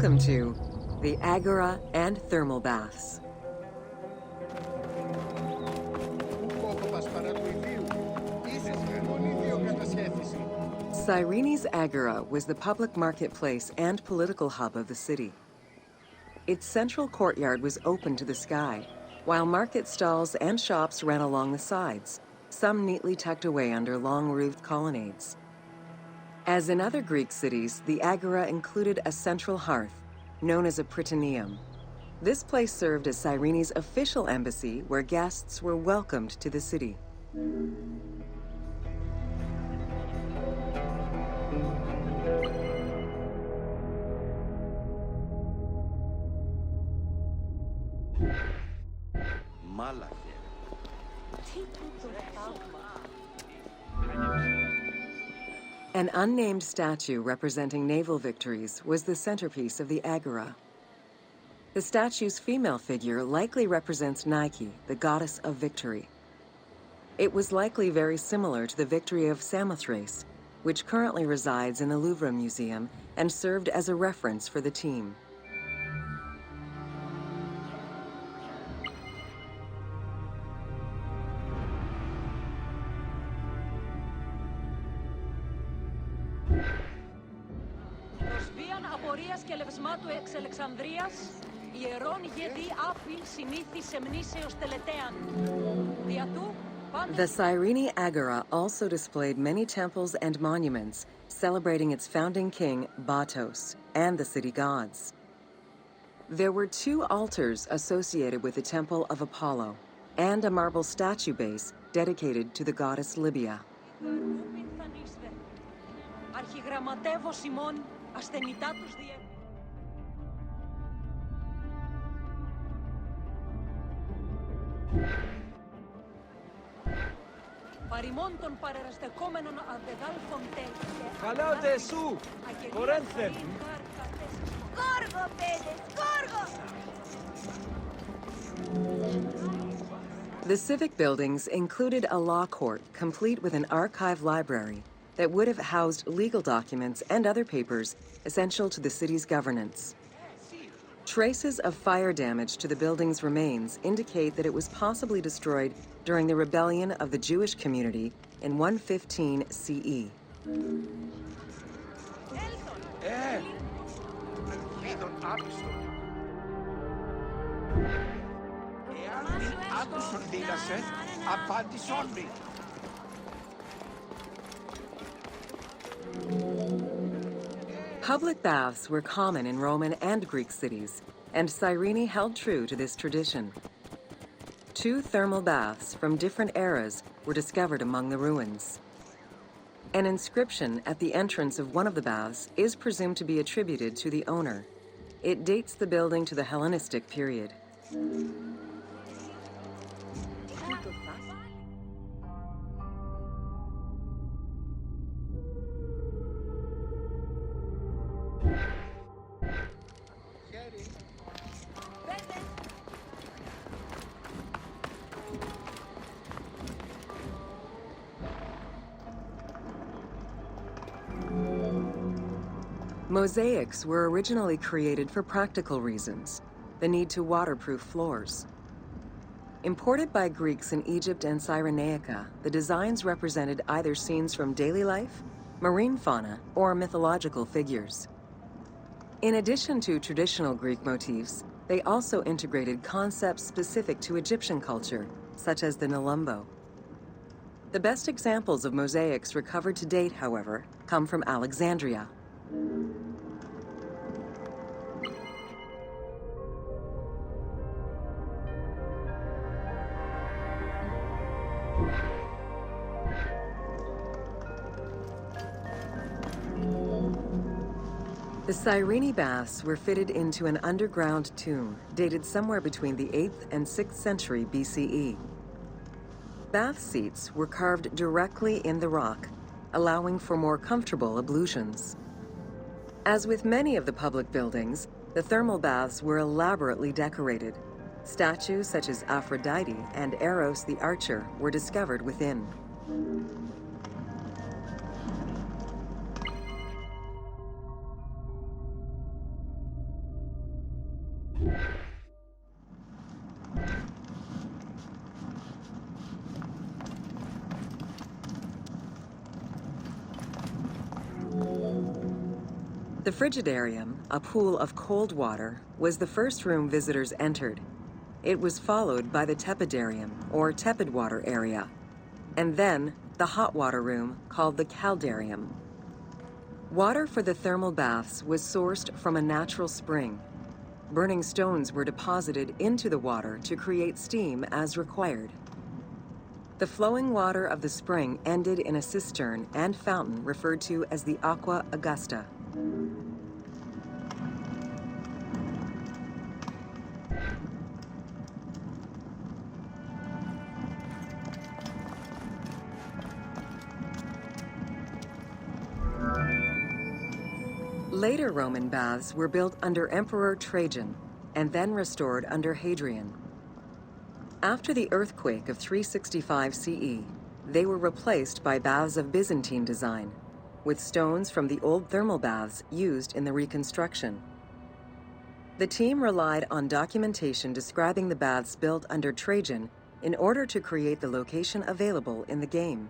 Welcome to the Agora and Thermal Baths. Cyrene's Agora was the public marketplace and political hub of the city. Its central courtyard was open to the sky, while market stalls and shops ran along the sides, some neatly tucked away under long-roofed colonnades. As in other Greek cities, the Agora included a central hearth, known as a prytaneum. This place served as Cyrene's official embassy where guests were welcomed to the city. An unnamed statue representing naval victories was the centerpiece of the Agora. The statue's female figure likely represents Nike, the goddess of victory. It was likely very similar to the victory of Samothrace, which currently resides in the Louvre Museum and served as a reference for the team. The Cyrene Agora also displayed many temples and monuments celebrating its founding king, Batos, and the city gods. There were 2 altars associated with the Temple of Apollo and a marble statue base dedicated to the goddess Libya. The civic buildings included a law court complete with an archive library that would have housed legal documents and other papers essential to the city's governance. Traces of fire damage to the building's remains indicate that it was possibly destroyed during the rebellion of the Jewish community in 115 CE. Public baths were common in Roman and Greek cities, and Cyrene held true to this tradition. 2 thermal baths from different eras were discovered among the ruins. An inscription at the entrance of one of the baths is presumed to be attributed to the owner. It dates the building to the Hellenistic period. Mosaics were originally created for practical reasons, the need to waterproof floors. Imported by Greeks in Egypt and Cyrenaica, the designs represented either scenes from daily life, marine fauna, or mythological figures. In addition to traditional Greek motifs, they also integrated concepts specific to Egyptian culture, such as the Nelumbo. The best examples of mosaics recovered to date, however, come from Alexandria. The Cyrene baths were fitted into an underground tomb dated somewhere between the 8th and 6th century BCE. Bath seats were carved directly in the rock, allowing for more comfortable ablutions. As with many of the public buildings, the thermal baths were elaborately decorated. Statues such as Aphrodite and Eros the Archer were discovered within. The Frigidarium, a pool of cold water, was the first room visitors entered. It was followed by the Tepidarium, or tepid water area, and then the hot water room called the Caldarium. Water for the thermal baths was sourced from a natural spring. Burning stones were deposited into the water to create steam as required. The flowing water of the spring ended in a cistern and fountain referred to as the Aqua Augusta. Later Roman baths were built under Emperor Trajan and then restored under Hadrian. After the earthquake of 365 CE, they were replaced by baths of Byzantine design, with stones from the old thermal baths used in the reconstruction. The team relied on documentation describing the baths built under Trajan in order to create the location available in the game.